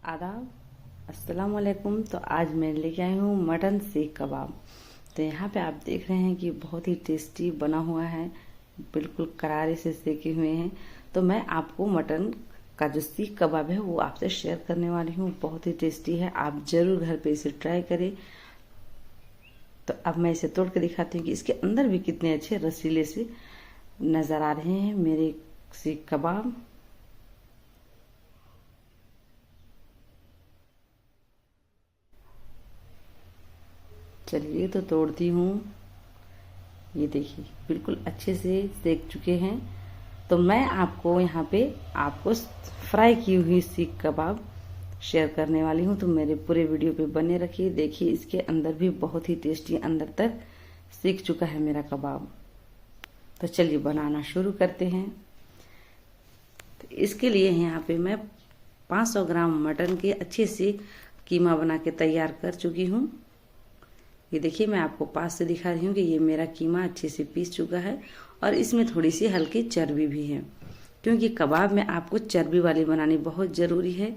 आदाब, अस्सलाम वालेकुम। तो आज मैं लेके आई हूँ मटन सीख कबाब। तो यहाँ पे आप देख रहे हैं कि बहुत ही टेस्टी बना हुआ है, बिल्कुल करारे से सेके हुए हैं। तो मैं आपको मटन का जो सीख कबाब है वो आपसे शेयर करने वाली हूँ। बहुत ही टेस्टी है, आप ज़रूर घर पे इसे ट्राई करें। तो अब मैं इसे तोड़ के दिखाती हूँ कि इसके अंदर भी कितने अच्छे रसीले से नज़र आ रहे हैं मेरे सीख कबाब। चलिए तो तोड़ती हूँ। ये देखिए बिल्कुल अच्छे से सेक चुके हैं। तो मैं आपको यहाँ पे आपको फ्राई की हुई सीख कबाब शेयर करने वाली हूँ। तो मेरे पूरे वीडियो पे बने रखिए। देखिए इसके अंदर भी बहुत ही टेस्टी अंदर तक सीख चुका है मेरा कबाब। तो चलिए बनाना शुरू करते हैं। तो इसके लिए यहाँ पे मैं 500 ग्राम मटन के अच्छे से कीमा बना के तैयार कर चुकी हूँ। ये देखिए मैं आपको पास से दिखा रही हूँ कि ये मेरा कीमा अच्छे से पीस चुका है और इसमें थोड़ी सी हल्की चर्बी भी है, क्योंकि कबाब में आपको चर्बी वाली बनानी बहुत ज़रूरी है।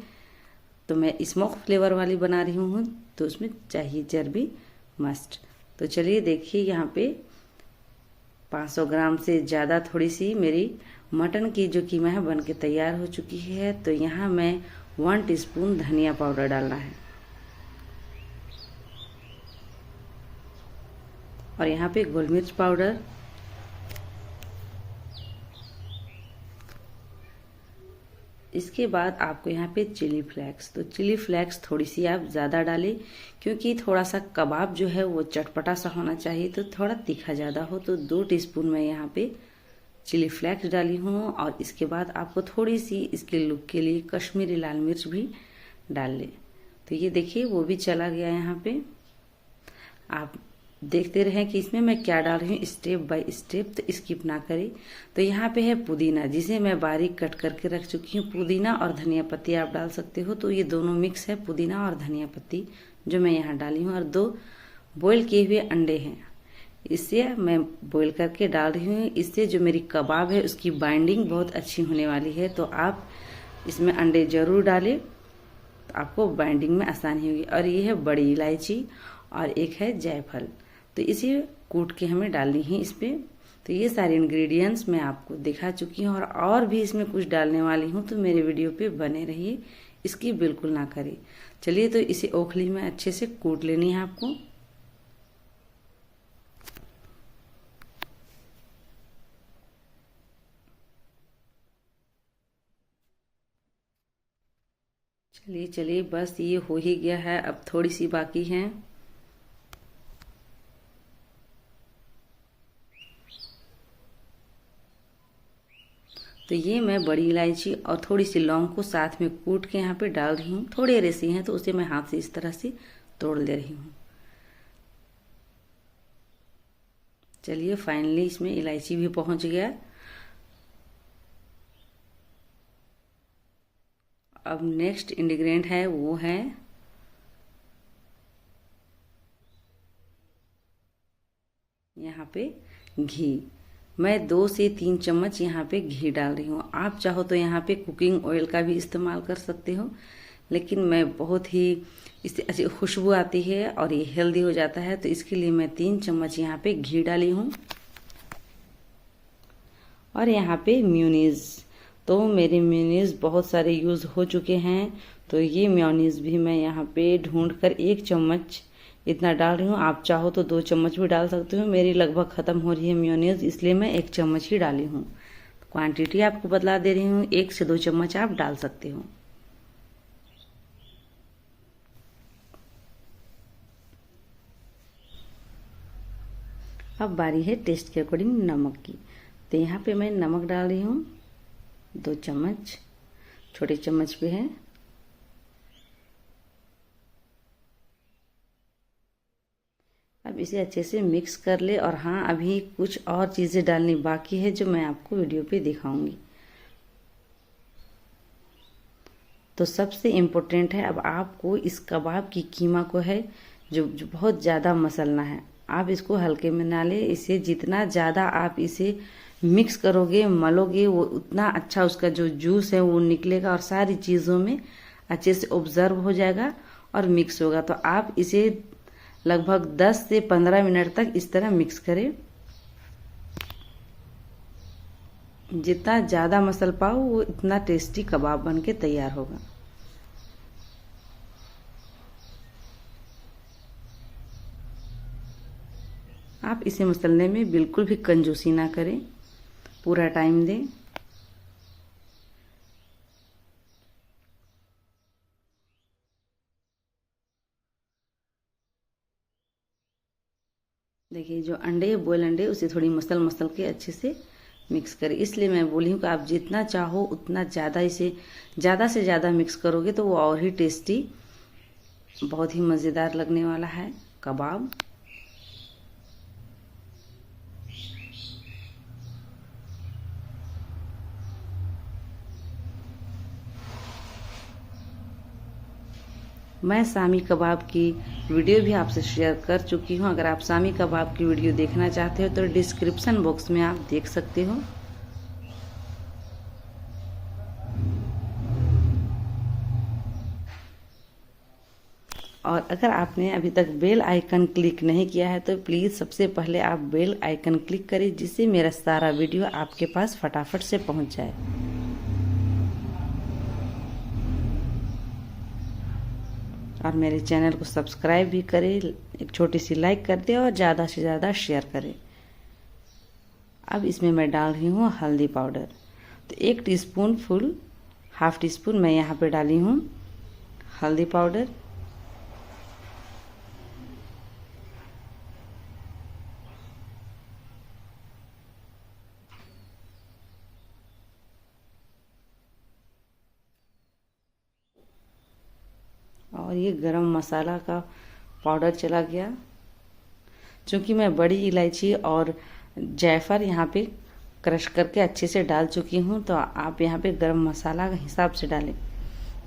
तो मैं स्मोक फ्लेवर वाली बना रही हूँ, तो उसमें चाहिए चर्बी मस्ट। तो चलिए देखिए यहाँ पे 500 ग्राम से ज़्यादा थोड़ी सी मेरी मटन की जो कीमा है बन के तैयार हो चुकी है। तो यहाँ मैं 1 टीस्पून धनिया पाउडर डालना है और यहाँ पे गोल मिर्च पाउडर, इसके बाद आपको यहाँ पे चिली फ्लेक्स। तो चिली फ्लेक्स थोड़ी सी आप ज़्यादा डालें, क्योंकि थोड़ा सा कबाब जो है वो चटपटा सा होना चाहिए, तो थोड़ा तीखा ज़्यादा हो। तो 2 टीस्पून मैं यहाँ पे चिली फ्लेक्स डाली हूँ। और इसके बाद आपको थोड़ी सी इसके लुक के लिए कश्मीरी लाल मिर्च भी डाल लें। तो ये देखिए वो भी चला गया यहाँ पे। आप देखते रहें कि इसमें मैं क्या डाल रही हूँ स्टेप बाय स्टेप, तो स्किप ना करें। तो यहाँ पे है पुदीना, जिसे मैं बारीक कट करके रख चुकी हूँ। पुदीना और धनिया पत्ती आप डाल सकते हो। तो ये दोनों मिक्स है, पुदीना और धनिया पत्ती जो मैं यहाँ डाली हूँ। और 2 बॉईल किए हुए अंडे हैं, इससे मैं बॉईल करके डाल रही हूँ। इससे जो मेरी कबाब है उसकी बाइंडिंग बहुत अच्छी होने वाली है। तो आप इसमें अंडे ज़रूर डालें, तो आपको बाइंडिंग में आसानी होगी। और ये है बड़ी इलायची और एक है जायफल, तो इसे कूट के हमें डालनी है इस पे। तो ये सारे इंग्रेडिएंट्स मैं आपको दिखा चुकी हूँ और भी इसमें कुछ डालने वाली हूँ। तो मेरे वीडियो पे बने रहिए, इसकी बिल्कुल ना करें। चलिए तो इसे ओखली में अच्छे से कूट लेनी है आपको। चलिए चलिए बस ये हो ही गया है, अब थोड़ी सी बाकी है। तो ये मैं बड़ी इलायची और थोड़ी सी लौंग को साथ में कूट के यहाँ पे डाल रही हूँ। थोड़े रेसी हैं तो उसे मैं हाथ से इस तरह से तोड़ ले रही हूँ। चलिए फाइनली इसमें इलायची भी पहुंच गया। अब नेक्स्ट इंग्रेडिएंट है वो है यहाँ पे घी। मैं 2 से 3 चम्मच यहाँ पे घी डाल रही हूँ। आप चाहो तो यहाँ पे कुकिंग ऑयल का भी इस्तेमाल कर सकते हो, लेकिन मैं बहुत ही इससे अच्छी खुशबू आती है और ये हेल्दी हो जाता है, तो इसके लिए मैं 3 चम्मच यहाँ पे घी डाली हूँ। और यहाँ पे म्योनीज, तो मेरे म्योनीज बहुत सारे यूज़ हो चुके हैं, तो ये म्योनीज भी मैं यहाँ पे ढूंढ कर 1 चम्मच इतना डाल रही हूँ। आप चाहो तो 2 चम्मच भी डाल सकते हो। मेरी लगभग ख़त्म हो रही है म्योनीज, इसलिए मैं 1 चम्मच ही डाली हूँ। क्वांटिटी आपको बतला दे रही हूँ, 1 से 2 चम्मच आप डाल सकते हो। अब बारी है टेस्ट के अकॉर्डिंग नमक की। तो यहाँ पे मैं नमक डाल रही हूँ 2 चम्मच, छोटे चम्मच पे है। अब इसे अच्छे से मिक्स कर ले। और हाँ, अभी कुछ और चीज़ें डालनी बाकी है जो मैं आपको वीडियो पे दिखाऊंगी। तो सबसे इम्पोर्टेंट है, अब आपको इस कबाब की कीमा को है जो बहुत ज़्यादा मसलना है। आप इसको हल्के में ना ले, इसे जितना ज़्यादा आप इसे मिक्स करोगे मलोगे वो उतना अच्छा उसका जो जूस है वो निकलेगा और सारी चीज़ों में अच्छे से ऑब्जर्व हो जाएगा और मिक्स होगा। तो आप इसे लगभग 10 से 15 मिनट तक इस तरह मिक्स करें। जितना ज़्यादा मसल पाओ वो इतना टेस्टी कबाब बन के तैयार होगा। आप इसे मसलने में बिल्कुल भी कंजूसी ना करें, पूरा टाइम दें। देखिए जो अंडे बॉयल अंडे उसे थोड़ी मसल मसल के अच्छे से मिक्स करें। इसलिए मैं बोली हूँ कि आप जितना चाहो उतना ज़्यादा इसे ज़्यादा से ज़्यादा मिक्स करोगे तो वो और ही टेस्टी, बहुत ही मज़ेदार लगने वाला है कबाब। मैं शामी कबाब की वीडियो भी आपसे शेयर कर चुकी हूँ। अगर आप शामी कबाब की वीडियो देखना चाहते हो तो डिस्क्रिप्शन बॉक्स में आप देख सकते हो। और अगर आपने अभी तक बेल आइकन क्लिक नहीं किया है तो प्लीज़ सबसे पहले आप बेल आइकन क्लिक करें, जिससे मेरा सारा वीडियो आपके पास फटाफट से पहुँच जाए। और मेरे चैनल को सब्सक्राइब भी करें, एक छोटी सी लाइक कर दें और ज़्यादा से ज़्यादा शेयर करें। अब इसमें मैं डाल रही हूँ हल्दी पाउडर। तो 1 teaspoon full, half tea spoon मैं यहाँ पे डाली हूँ हल्दी पाउडर। और ये गरम मसाला का पाउडर चला गया। चूँकि मैं बड़ी इलायची और जायफल यहाँ पे क्रश करके अच्छे से डाल चुकी हूँ, तो आप यहाँ पे गरम मसाला के हिसाब से डालें।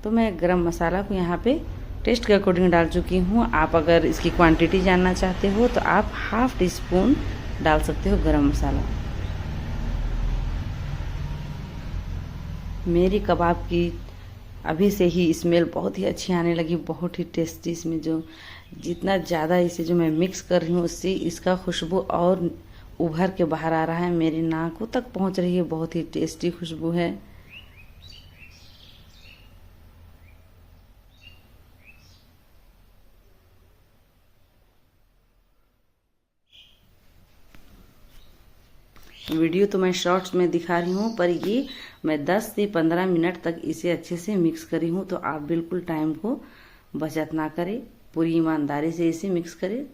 तो मैं गरम मसाला को यहाँ पे टेस्ट के अकॉर्डिंग डाल चुकी हूँ। आप अगर इसकी क्वांटिटी जानना चाहते हो तो आप हाफ टी स्पून डाल सकते हो गरम मसाला। मेरी कबाब की अभी से ही स्मेल बहुत ही अच्छी आने लगी, बहुत ही टेस्टी। इसमें जो जितना ज़्यादा इसे जो मैं मिक्स कर रही हूँ उससे इसका खुशबू और उभर के बाहर आ रहा है, मेरी नाकों तक पहुँच रही है। बहुत ही टेस्टी खुशबू है। वीडियो तो मैं शॉर्ट्स में दिखा रही हूँ, पर ये मैं 10 से 15 मिनट तक इसे अच्छे से मिक्स करी हूँ। तो आप बिल्कुल टाइम को बचत ना करें, पूरी ईमानदारी से इसे मिक्स करें।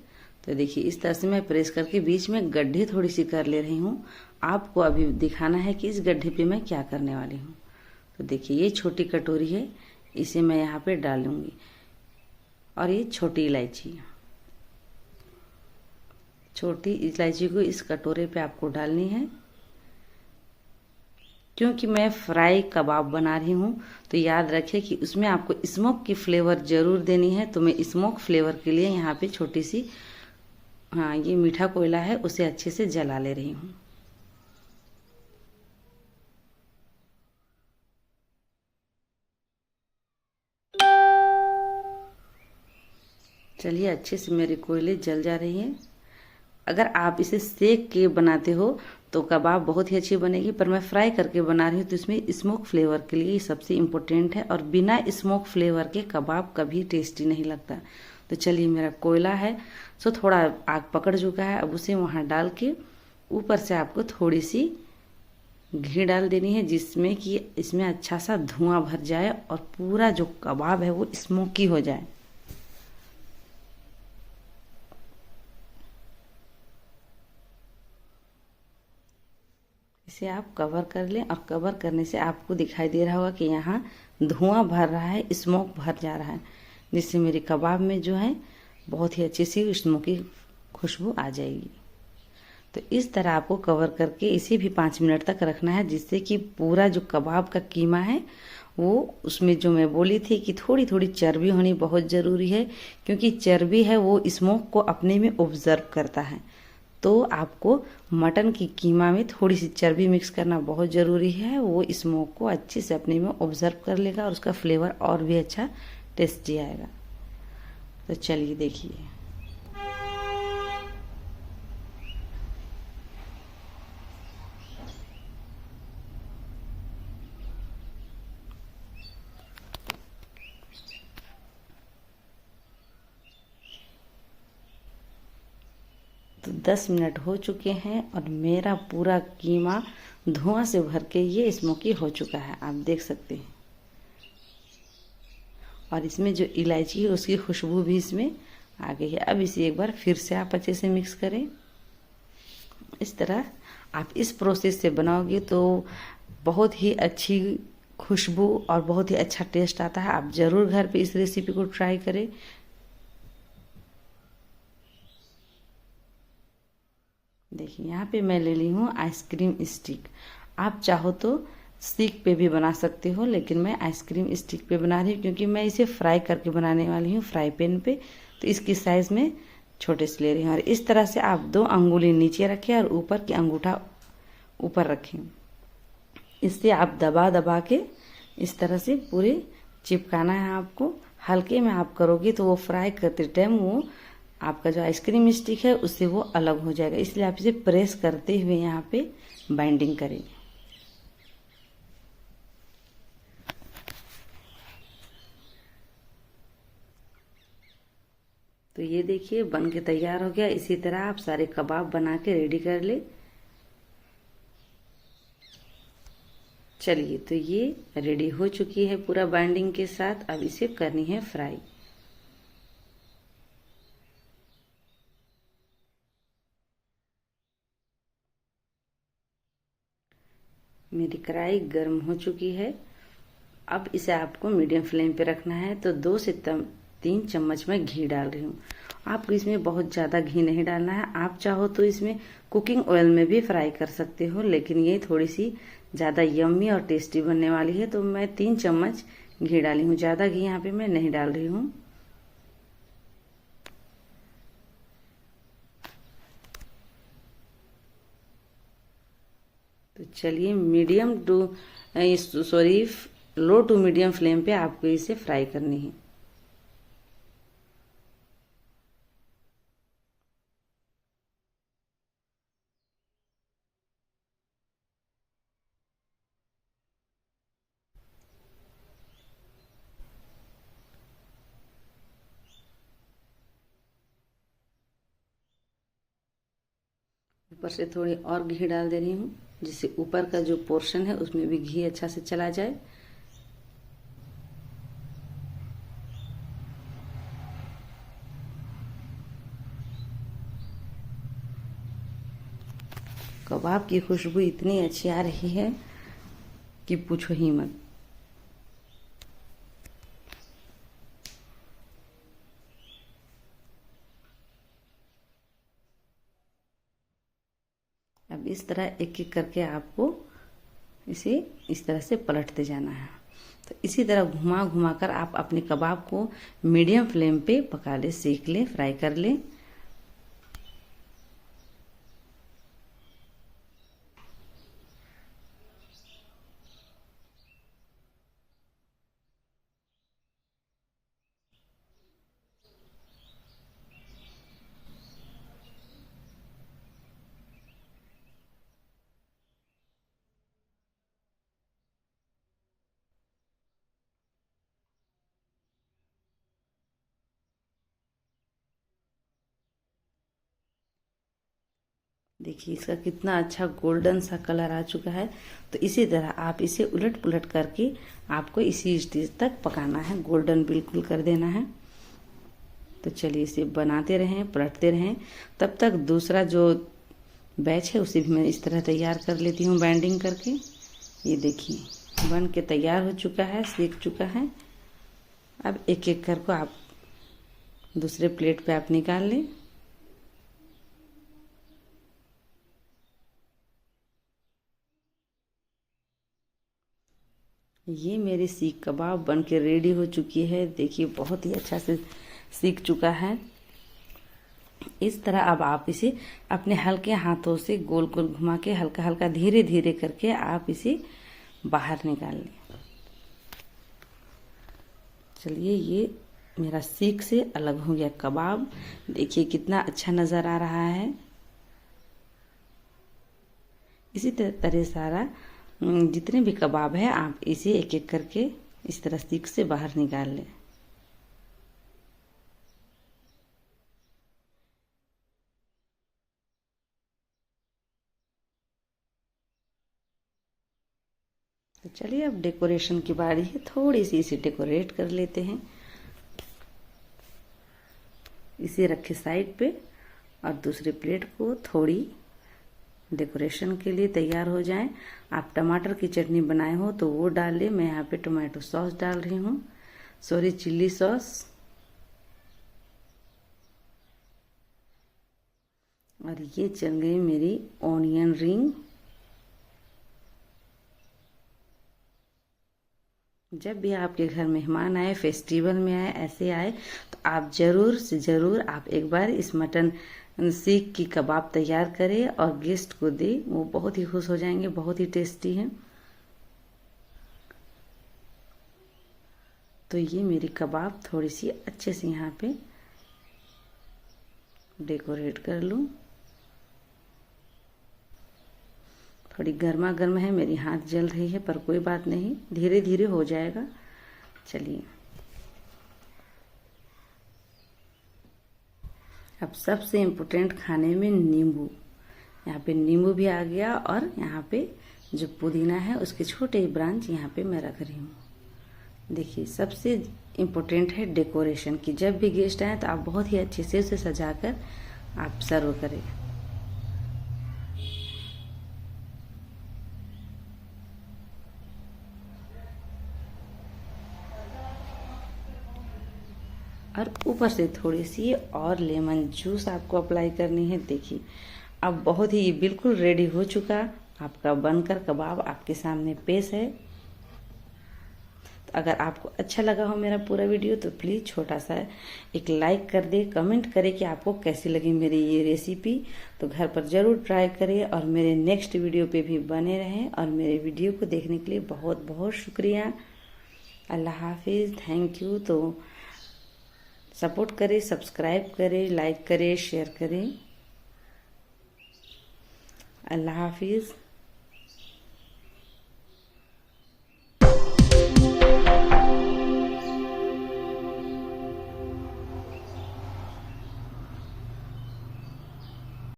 तो देखिए इस तरह से मैं प्रेस करके बीच में गड्ढे थोड़ी सी कर ले रही हूँ। आपको अभी दिखाना है कि इस गड्ढे पे मैं क्या करने वाली हूँ। तो देखिए ये छोटी कटोरी है, इसे मैं यहाँ पे डालूंगी। और ये छोटी इलायची को इस कटोरे पे आपको डालनी है। क्योंकि मैं फ्राई कबाब बना रही हूँ तो याद रखें कि उसमें आपको स्मोक की फ्लेवर ज़रूर देनी है। तो मैं स्मोक फ्लेवर के लिए यहाँ पे छोटी सी, हाँ ये मीठा कोयला है, उसे अच्छे से जला ले रही हूँ। चलिए अच्छे से मेरे कोयले जल जा रही है। अगर आप इसे सेक के बनाते हो तो कबाब बहुत ही अच्छी बनेगी, पर मैं फ्राई करके बना रही हूँ तो इसमें स्मोक फ्लेवर के लिए सबसे इम्पोर्टेंट है। और बिना स्मोक फ्लेवर के कबाब कभी टेस्टी नहीं लगता। तो चलिए मेरा कोयला है सो थोड़ा आग पकड़ चुका है। अब उसे वहाँ डाल के ऊपर से आपको थोड़ी सी घी डाल देनी है, जिसमें कि इसमें अच्छा सा धुआं भर जाए और पूरा जो कबाब है वो स्मोकी हो जाए। इसे आप कवर कर लें और कवर करने से आपको दिखाई दे रहा होगा कि यहाँ धुआं भर रहा है, स्मोक भर जा रहा है, जिससे मेरे कबाब में जो है बहुत ही अच्छी सी स्मोकी खुशबू आ जाएगी। तो इस तरह आपको कवर करके इसे भी 5 मिनट तक रखना है, जिससे कि पूरा जो कबाब का कीमा है वो उसमें जो मैं बोली थी कि थोड़ी थोड़ी चर्बी होनी बहुत ज़रूरी है, क्योंकि चर्बी है वो स्मोक को अपने में ऑब्जर्व करता है। तो आपको मटन की कीमा में थोड़ी सी चर्बी मिक्स करना बहुत ज़रूरी है। वो स्मोक को अच्छे से अपने में ऑब्जर्व कर लेगा और उसका फ्लेवर और भी अच्छा टेस्टी आएगा। तो चलिए देखिए। तो 10 मिनट हो चुके हैं और मेरा पूरा कीमा धुआं से भर के ये स्मोकी हो चुका है, आप देख सकते हैं। और इसमें जो इलायची है उसकी खुशबू भी इसमें आ गई है। अब इसे एक बार फिर से आप अच्छे से मिक्स करें। इस तरह आप इस प्रोसेस से बनाओगे तो बहुत ही अच्छी खुशबू और बहुत ही अच्छा टेस्ट आता है। आप ज़रूर घर पे इस रेसिपी को ट्राई करें। देखिए यहाँ पे मैं ले ली हूँ आइसक्रीम स्टिक। आप चाहो तो स्टिक पे भी बना सकते हो, लेकिन मैं आइसक्रीम स्टिक पे बना रही हूँ क्योंकि मैं इसे फ्राई करके बनाने वाली हूँ फ्राई पैन पे। तो इसकी साइज़ में छोटे से ले रही हूँ। और इस तरह से आप 2 अंगुली नीचे रखें और ऊपर की अंगूठा ऊपर रखें। इससे आप दबा दबा के इस तरह से पूरे चिपकाना है आपको। हल्के में आप करोगे तो वो फ्राई करते टाइम वो आपका जो आइसक्रीम स्टिक है उससे वो अलग हो जाएगा। इसलिए आप इसे प्रेस करते हुए यहाँ पे बाइंडिंग करें। तो ये देखिए बन के तैयार हो गया। इसी तरह आप सारे कबाब बना के रेडी कर ले। चलिए, तो ये रेडी हो चुकी है पूरा बाइंडिंग के साथ। अब इसे करनी है फ्राई। मेरी कढ़ाई गर्म हो चुकी है। अब इसे आपको मीडियम फ्लेम पे रखना है। तो 2 से 3 चम्मच मैं घी डाल रही हूँ। आपको इसमें बहुत ज़्यादा घी नहीं डालना है। आप चाहो तो इसमें कुकिंग ऑयल में भी फ्राई कर सकते हो, लेकिन ये थोड़ी सी ज़्यादा यम्मी और टेस्टी बनने वाली है। तो मैं 3 चम्मच घी डाली हूँ, ज़्यादा घी यहाँ पे मैं नहीं डाल रही हूँ। तो चलिए लो टू मीडियम फ्लेम पे आपको इसे फ्राई करनी है। ऊपर से थोड़ी और घी डाल दे रही हूँ, जिससे ऊपर का जो पोर्शन है उसमें भी घी अच्छा से चला जाए। कबाब की खुशबू इतनी अच्छी आ रही है कि पूछो ही मत। अब इस तरह एक एक करके आपको इसे इस तरह से पलटते जाना है। तो इसी तरह घुमा घुमा कर आप अपने कबाब को मीडियम फ्लेम पे पका ले, सेक ले, फ्राई कर ले। देखिए इसका कितना अच्छा गोल्डन सा कलर आ चुका है। तो इसी तरह आप इसे उलट पुलट करके आपको इसी स्टेज तक पकाना है, गोल्डन बिल्कुल कर देना है। तो चलिए इसे बनाते रहें, पलटते रहें। तब तक दूसरा जो बैच है उसे भी मैं इस तरह तैयार कर लेती हूँ बाइंडिंग करके। ये देखिए बन के तैयार हो चुका है, सेक चुका है। अब एक एक करके आप दूसरे प्लेट पे आप निकाल लें। ये मेरी सीख कबाब बन के रेडी हो चुकी है। देखिए बहुत ही अच्छा से सीख चुका है। इस तरह अब आप इसे अपने हल्के हाथों से गोल गोल घुमा के हल्का हल्का धीरे धीरे करके आप इसे बाहर निकाल लें। चलिए, ये मेरा सीख से अलग हो गया कबाब। देखिए कितना अच्छा नज़र आ रहा है। इसी तरह सारा जितने भी कबाब है आप इसे एक एक करके इस तरह सीख से बाहर निकाल लें। तो चलिए, अब डेकोरेशन की बारी है। थोड़ी सी इसे डेकोरेट कर लेते हैं। इसे रखे साइड पे और दूसरी प्लेट को थोड़ी डेकोरेशन के लिए तैयार हो जाए। आप टमाटर की चटनी बनाए हो तो वो डाल लें। मैं यहाँ पे टोमेटो सॉस डाल रही हूँ, सॉरी चिल्ली सॉस। और ये चल गई मेरी ऑनियन रिंग। जब भी आपके घर मेहमान आए, फेस्टिवल में आए, ऐसे आए, तो आप जरूर से जरूर आप एक बार इस मटन सीख की कबाब तैयार करें और गेस्ट को दे। वो बहुत ही खुश हो जाएंगे, बहुत ही टेस्टी है। तो ये मेरी कबाब थोड़ी सी अच्छे से यहाँ पे डेकोरेट कर लूँ। थोड़ी गर्मा गर्म है, मेरी हाथ जल रही है, पर कोई बात नहीं, धीरे धीरे हो जाएगा। चलिए, अब सबसे इम्पोर्टेंट खाने में नींबू। यहाँ पे नींबू भी आ गया और यहाँ पे जो पुदीना है उसके छोटे ब्रांच यहाँ पे मैं रख रही हूँ। देखिए, सबसे इम्पोर्टेंट है डेकोरेशन की। जब भी गेस्ट आए तो आप बहुत ही अच्छे से उसे सजाकर आप सर्व करें। और ऊपर से थोड़ी सी और लेमन जूस आपको अप्लाई करनी है। देखिए, अब बहुत ही बिल्कुल रेडी हो चुका आपका बनकर कबाब आपके सामने पेश है। तो अगर आपको अच्छा लगा हो मेरा पूरा वीडियो तो प्लीज़ छोटा सा एक लाइक कर दे, कमेंट करें कि आपको कैसी लगी मेरी ये रेसिपी। तो घर पर ज़रूर ट्राई करें और मेरे नेक्स्ट वीडियो पे भी बने रहें। और मेरे वीडियो को देखने के लिए बहुत बहुत शुक्रिया। अल्लाह हाफिज़, थैंक यू। तो सपोर्ट करें, सब्सक्राइब करें, लाइक करें, शेयर करें। अल्लाह हाफिज़।